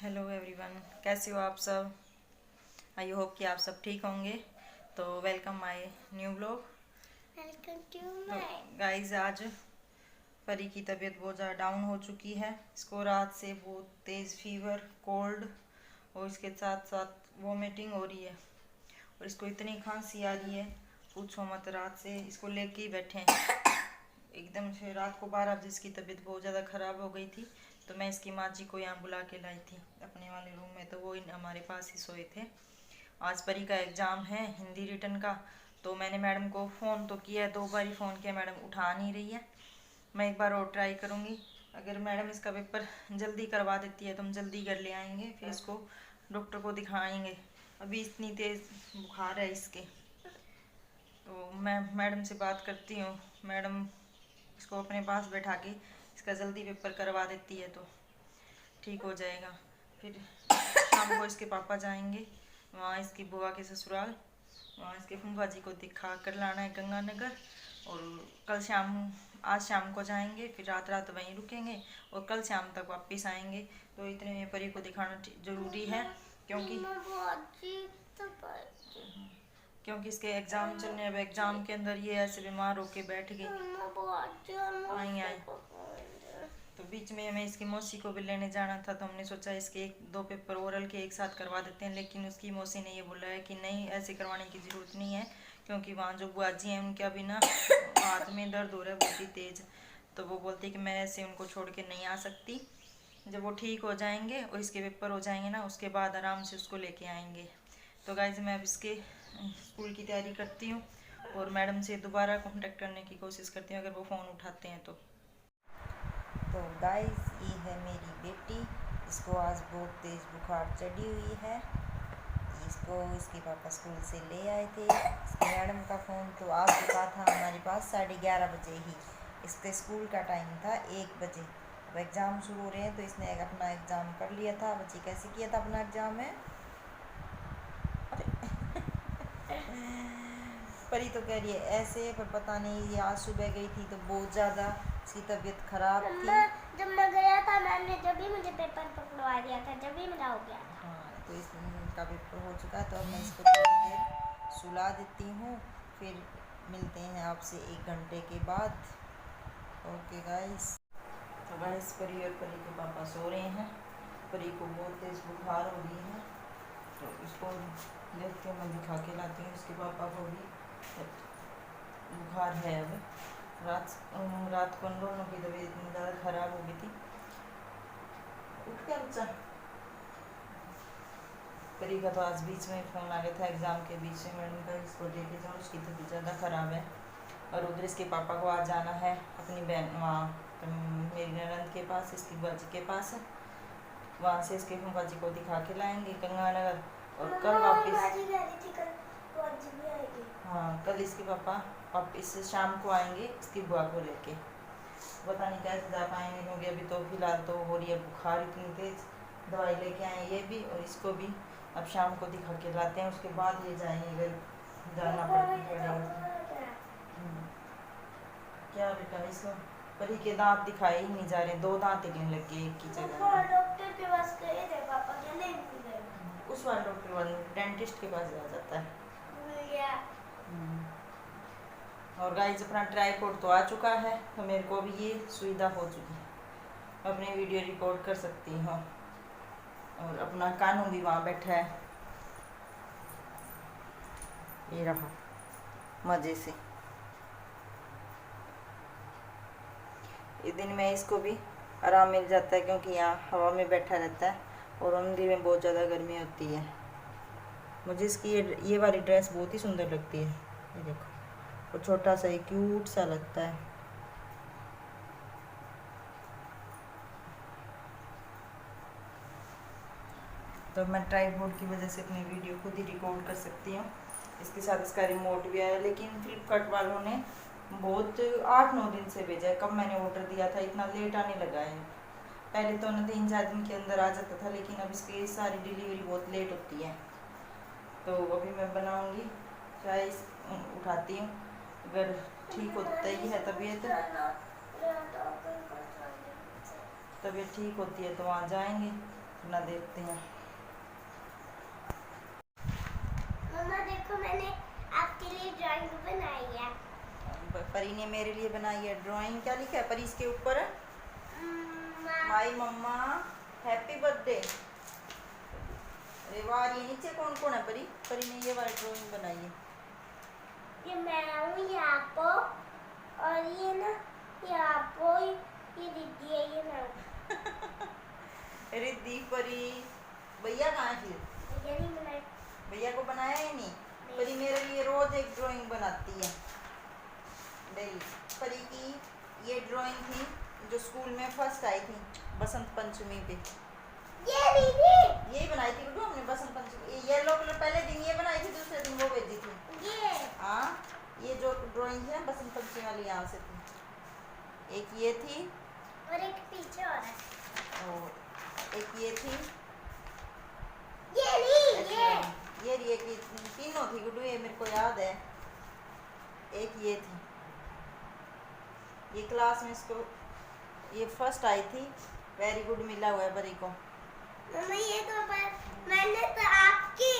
Hello everyone, कैसे हो आप सब। आई होप कि आप सब ठीक होंगे। तो welcome my new blog. Welcome to तो माय। गाइस, आज परी की तबीयत बहुत ज़्यादा डाउन हो चुकी है। इसको रात से बहुत तेज़ फीवर, कोल्ड और इसके साथ साथ वोमिटिंग हो रही है और इसको इतनी खांसी आ रही है, पूछो मत। रात से इसको लेके ही बैठे हैं। एकदम से रात को 12 बजे इसकी तबीयत बहुत ज़्यादा ख़राब हो गई थी। तो मैं इसकी माँ जी को यहाँ बुला के लाई थी अपने वाले रूम में, तो वो हमारे पास ही सोए थे। आज परी का एग्ज़ाम है हिंदी रिटन का। तो मैंने मैडम को फ़ोन तो किया, 2 बार ही फ़ोन किया, मैडम उठा नहीं रही है। मैं एक बार और ट्राई करूँगी। अगर मैडम इसका पेपर जल्दी करवा देती है तो हम जल्दी कर ले आएंगे, फिर इसको डॉक्टर को दिखाएंगे। अभी इतनी तेज़ बुखार है इसके। तो मैं मैडम से बात करती हूँ। मैडम इसको अपने पास बैठा के इसका जल्दी पेपर करवा देती है तो ठीक हो जाएगा। फिर शाम को इसके पापा जाएंगे वहाँ इसकी बुआ के ससुराल, वहाँ इसके फूफा जी को दिखा कर लाना है गंगानगर। और आज शाम को जाएंगे, फिर रात रात वहीं रुकेंगे और कल शाम तक वापस आएंगे। तो इतने में परी को दिखाना ज़रूरी है, क्योंकि इसके एग्ज़ाम चलने। अब एग्ज़ाम के अंदर ये ऐसे बीमार होके बैठ गई। आई आई तो बीच में हमें इसकी मौसी को भी लेने जाना था, तो हमने सोचा इसके 1-2 पेपर ओरल के एक साथ करवा देते हैं। लेकिन उसकी मौसी ने ये बोला है कि नहीं, ऐसे करवाने की ज़रूरत नहीं है, क्योंकि वहाँ जो बुआ जी हैं उनका भी ना हाथ में दर्द हो रहा है बहुत ही तेज़। तो वो बोलती कि मैं ऐसे उनको छोड़ के नहीं आ सकती। जब वो ठीक हो जाएंगे और इसके पेपर हो जाएंगे ना, उसके बाद आराम से उसको लेके आएंगे। तो गाइज, मैं अब इसके स्कूल की तैयारी करती हूँ और मैडम से दोबारा कांटेक्ट करने की कोशिश करती हूँ अगर वो फ़ोन उठाते हैं तो गाइस, ये है मेरी बेटी। इसको आज बहुत तेज़ बुखार चढ़ी हुई है। इसको इसके पापा स्कूल से ले आए थे। इसकी मैडम का फ़ोन तो आ चुका था हमारे पास 11:30 बजे ही। इसके स्कूल का टाइम था 1 बजे। अब एग्ज़ाम शुरू हो रहे हैं तो इसने अपना एग्ज़ाम कर लिया था। बच्ची कैसे किया था अपना एग्ज़ाम है। परी तो कह रही है ऐसे, पर पता नहीं, ये आज सुबह गई थी तो बहुत ज़्यादा इसकी तबीयत खराब थी। जब मैं गया था मैम ने जब भी मुझे पेपर पकड़वा दिया था, जब भी मेरा हो गया था। हाँ, तो इसका पेपर हो चुका है, तो अब मैं इसको थोड़ी देर सुला देती हूँ। फिर मिलते हैं आपसे 1 घंटे के बाद। Okay guys. तो गाइस, परी और परी के पापा सो रहे हैं। परी को बहुत तेज़ बुखार हो रही है, तो इसको देख के मैं दिखा के लाती हूँ। इसके पापा को भी बुखार है। अब रात को उन दोनों की तबीयत इतनी ज़्यादा ख़राब हो गई थी। उठ गया बच्चा। परी का तो आज बीच में फ़ोन आ गया था एग्ज़ाम के बीच में, मैडम का इसको लेके जाओ, उसकी तबीयत ज़्यादा ख़राब है। और उधर इसके पापा को आज जाना है अपनी बहन वहाँ, मेरी ननद के पास, इसकी बुआ जी के पास। वहाँ से इसके फूफा जी को दिखा के लाएंगे गंगानगर और कल वापस। हाँ, कल इसके पापा वापस शाम को आएंगे इसकी बुआ को लेके। पता नहीं कैसे जा पाएंगे, क्योंकि अभी तो फिलहाल तो हो रही है बुखार इतनी तेज़। दवाई लेके आए ये भी और इसको भी। अब शाम को दिखा के लाते हैं, उसके बाद ये जाएंगे अगर जाना पड़ेगा। क्या बेटा, इसको परी के दांत दिखाए ही नहीं जा रहे, 2 दांत हिलने लग गए एक की जगह। डॉक्टर के पास गए थे पापा, चले गए। उस वाले डॉक्टर वाले डेंटिस्ट के पास जा जाता है। और गाइस, अपना ट्राईपोड तो आ चुका है, तो मेरे को भी ये सुविधा हो चुकी है, अपनी वीडियो रिकॉर्ड कर सकती हूँ। और अपना कानू भी वहाँ बैठा है, ये रहा मज़े से। इस दिन में इसको भी आराम मिल जाता है, क्योंकि यहाँ हवा में बैठा रहता है और मंदिर में बहुत ज़्यादा गर्मी होती है। मुझे इसकी ये वाली ड्रेस बहुत ही सुंदर लगती है। ये देखो, और छोटा सा क्यूट सा लगता है। तो मैं ट्राईपोड की वजह से अपनी वीडियो खुद ही रिकॉर्ड कर सकती हूँ। इसके साथ इसका रिमोट भी आया, लेकिन फ्लिपकार्ट वालों ने बहुत 8-9 दिन से भेजा है। कब मैंने ऑर्डर दिया था, इतना लेट आने लगा है। पहले तो ना 3-4 दिन के अंदर आ जाता था, लेकिन अब इसकी सारी डिलीवरी बहुत लेट होती है। तो अभी मैं बनाऊँगी चाय, उठाती हूँ। अगर ठीक होता ही है तबीयत ठीक होती है तो वहाँ जाएंगे। अपना देखते हैं। मम्मा देखो मैंने आपके लिए ड्राइंग बनाई है। परी ने मेरे लिए बनाई है ड्राइंग। क्या लिखा है परी इसके ऊपर? माई मम्मा हैप्पी बर्थडे। अरे वाह, ये नीचे कौन कौन है परी? परी ने ये वाली ड्राइंग बनाई है। ये मैं हूँ, ये आपको, और ये ना ये आपको, ये दीदी है, ये मैं हूँ। रिद्धि परी। भैया कहाँ है फिर? भैया नहीं बनाई। भैया को बनाया ही नहीं। परी मेरे लिए रोज एक ड्राइंग बनाती है डेली। परी की ये ड्राइंग थी जो स्कूल में फर्स्ट आई थी बसंत पंचमी पे। ये दीदी यही बनाई थी गुड्डू हमने बसंत पंचमी। येलो कलर पहले दिन ये बनाई थी, दूसरे दिन वो भेजी थी। ये हाँ, ये जो ड्राइंग है बसंत पंचमी वाली यहाँ से थी। एक ये थी और एक पीछे और है। और एक ये थी। ये नहीं, ये रही। एक तीनों थी गुड्डू, ये मेरे को याद है। एक ये थी, ये क्लास में इसको ये फर्स्ट आई थी। वेरी गुड मिला हुआ है परी को। मम्मा ये तो मैंने तो आपकी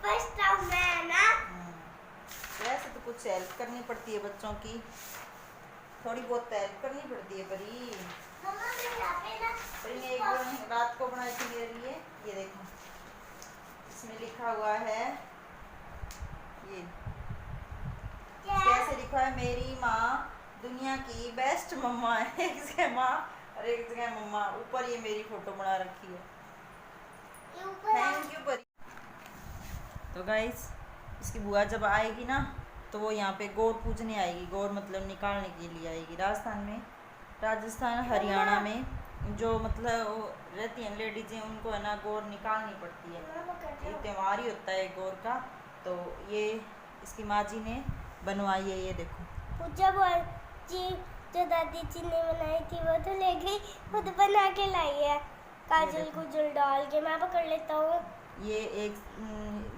फर्स्ट टाइम मैं ना। वैसे तो कुछ हेल्प करनी पड़ती है बच्चों की, थोड़ी बहुत हेल्प करनी पड़ती है परी। मम्मा मैं यहाँ पे ना परी ने एक ड्राइंग रात को बनाई थी मेरे लिए। ये देखो, इसमें लिखा हुआ है ये कैसे लिखा है, मेरी माँ दुनिया की बेस्ट मम्मा है। एक जगह माँ और एक जगह मम्मा। ऊपर ये मेरी फोटो बना रखी है। थैंक यू परी। तो गाइस, इसकी बुआ जब आएगी ना तो वो यहाँ पे गौर पूजने आएगी। गौर मतलब निकालने के लिए आएगी। राजस्थान हरियाणा में जो मतलब वो रहती हैं लेडीजें, उनको है ना गौर निकालनी पड़ती है। ये त्यौहार ही होता है गौर का। तो ये इसकी माँ जी ने बनवाई है। ये देखो पूजा बोल जी जो दादी जी ने बनाई थी वो तो ले गई, खुद बना के लाई है काजल कुजल डाल के। मैं पकड़ लेता हूँ। ये एक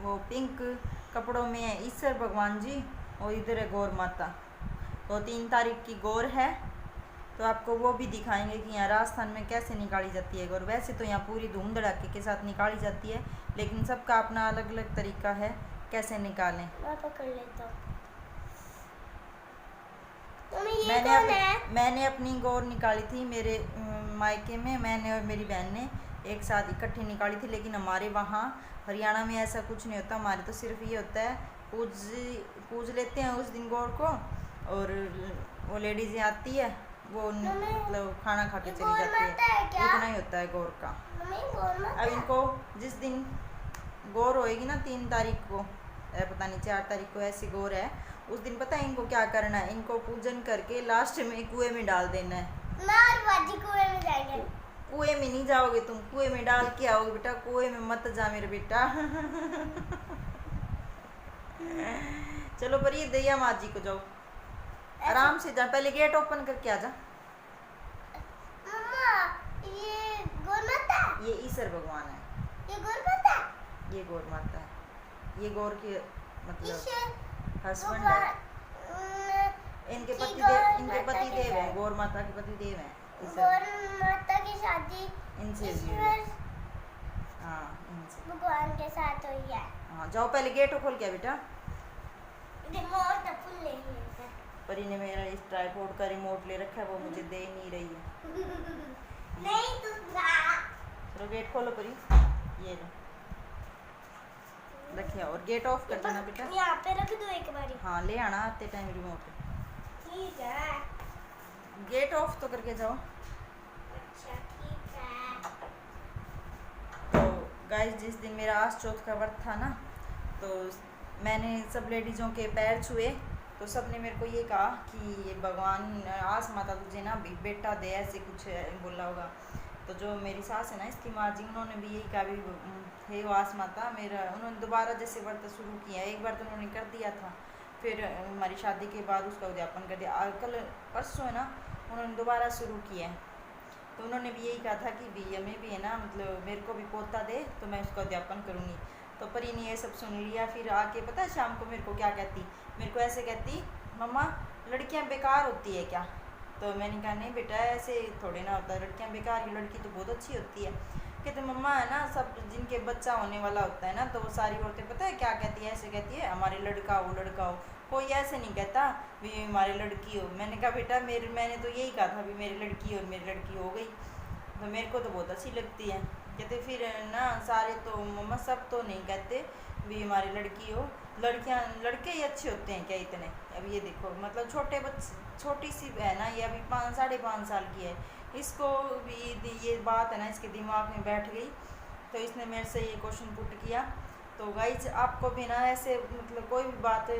वो पिंक कपड़ों में है ईश्वर भगवान जी, और इधर है गौर माता। तो 3 तारीख की गौर है, तो आपको वो भी दिखाएंगे कि यहाँ राजस्थान में कैसे निकाली जाती है गौर। वैसे तो यहाँ पूरी धूम धड़ाके के साथ निकाली जाती है, लेकिन सबका अपना अलग अलग तरीका है कैसे निकालें। मैं पकड़ लेता हूँ। मैंने अपनी गौर निकाली थी मेरे मायके में। मैंने और मेरी बहन ने एक साथ इकट्ठी निकाली थी, लेकिन हमारे वहाँ हरियाणा में ऐसा कुछ नहीं होता। हमारे तो सिर्फ ये होता है पूज लेते हैं उस दिन गौर को, और वो लेडीज़ें आती है, वो मतलब खाना खा के चली जाती है। इतना ही होता है गौर का। अब इनको जिस दिन गौर होएगी ना 3 तारीख को, पता नहीं 4 तारीख को ऐसी गौर है, उस दिन पता है इनको क्या करना है? इनको पूजन करके लास्ट में कुएं में डाल देना है। कुएं में जाएंगे। कुएं में नहीं जाओगे तुम, कुएं में डाल के आओगे बेटा। कुएं में मत जा मेरे बेटा। चलो पर ये दैया माँ जी को जाओ, आराम से जा। पहले गेट ओपन करके आ जा। मम्मा ये गौर माता, ये ईश्वर भगवान है। ये गौर माता, ये गौर माता है। ये गौर के मतलब हस्बैंड है। इनके पति देव है। गौर माता के पति देव है। गौर माता की शादी इनसे ईश्वर हाँ इनसे भगवान के साथ हुई है। हाँ जाओ, पहले गेट खोल के बेटा। रिमोट फुल ले लिया। परी ने मेरा इस ट्राइपॉड का रिमोट ले रखा है, वो मुझे दे नहीं रही है। नहीं दूंगा। चलो गेट खोलो परी। ये लो रखिए, और गेट ऑफ कर देना बेटा। यहाँ पे रख दो एक बारी। हाँ ले आना आते टाइम रिमोट। ठीक है, गेट ऑफ तो करके जाओ। अच्छा ठीक है। तो गाइस, जिस दिन मेरा आज चौथ का व्रत था ना, तो मैंने सब लेडीज़ों के पैर छुए, तो सब ने मेरे को ये कहा कि ये भगवान आस माता तुझे ना बेटा दे, ऐसे कुछ बोला होगा। तो जो मेरी सास है ना इसकी माँ जी, उन्होंने भी यही कहा भी हे आस माता मेरा। उन्होंने दोबारा जैसे व्रत शुरू किया। एक बार तो उन्होंने कर दिया था, फिर हमारी शादी के बाद उसका उद्यापन कर दिया। कल परसों है ना उन्होंने दोबारा शुरू किया है। तो उन्होंने भी यही कहा था कि भी हमें भी है ना मतलब मेरे को भी पोता दे तो मैं उसका उद्यापन करूँगी। तो परी ने ये सब सुन लिया। फिर आके पता है शाम को मेरे को क्या कहती, मेरे को ऐसे कहती, मम्मा लड़कियां बेकार होती है क्या? तो मैंने कहा नहीं बेटा ऐसे थोड़े ना होता है, लड़कियां बेकार, ये लड़की तो बहुत अच्छी होती है। कहते मम्मा है ना, सब जिनके बच्चा होने वाला होता है ना तो वो सारी औरतें पता है क्या कहती है, ऐसे कहती है हमारे लड़का हो लड़का हो। कोई ऐसे नहीं कहता भी हमारी लड़की हो। मैंने कहा बेटा मैंने तो यही कहा था भी मेरी लड़की हो और मेरी लड़की हो गई, तो मेरे को तो बहुत अच्छी लगती है। कहते फिर ना सारे तो मम्मा सब तो नहीं कहते भी हमारी लड़की हो, लड़कियां लड़के ही अच्छे होते हैं क्या इतने। अब ये देखो मतलब छोटे बच्चे, छोटी सी है ना ये, अभी 5 साढ़े 5 साल की है, इसको भी ये बात है ना इसके दिमाग में बैठ गई, तो इसने मेरे से ये क्वेश्चन पुट किया। तो गाइज आपको भी ना ऐसे मतलब कोई भी बात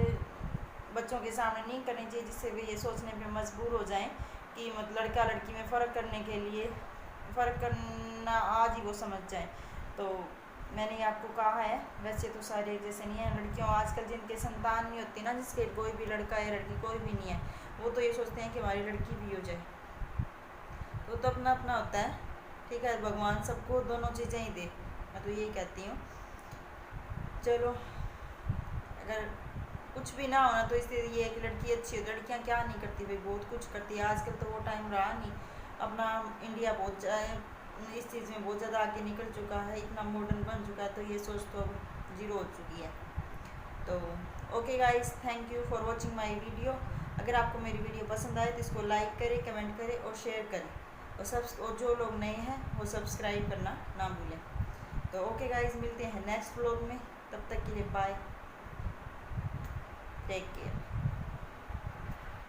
बच्चों के सामने नहीं करनी चाहिए जिससे वे ये सोचने पे मजबूर हो जाएं कि मतलब लड़का लड़की में फ़र्क करने के लिए, फ़र्क करना आज ही वो समझ जाएं। तो मैंने ये आपको कहा है, वैसे तो सारे जैसे नहीं है, लड़कियों आजकल जिनके संतान नहीं होती ना, जिसके कोई भी लड़का या लड़की कोई भी नहीं है, वो तो ये सोचते हैं कि हमारी लड़की भी हो जाए। तो अपना अपना होता है, ठीक है, भगवान सबको दोनों चीज़ें ही दे, मैं तो यही कहती हूँ। चलो अगर कुछ भी ना होना तो इसलिए ये एक लड़की अच्छी हो। लड़कियाँ क्या नहीं करती भाई, बहुत कुछ करती है। आजकल तो वो टाइम रहा नहीं, अपना इंडिया बहुत इस चीज़ में बहुत ज़्यादा आगे निकल चुका है, इतना मॉडर्न बन चुका है, तो ये सोच तो अब ज़ीरो हो चुकी है। तो okay guys, thank you for watching my video. अगर आपको मेरी वीडियो पसंद आए तो इसको लाइक करें, कमेंट करें और शेयर करें, और जो लोग नए हैं वो सब्सक्राइब करना ना भूलें। तो ओके गाइस, मिलते हैं नेक्स्ट व्लॉग में, तब तक के लिए बाय, टेक केयर।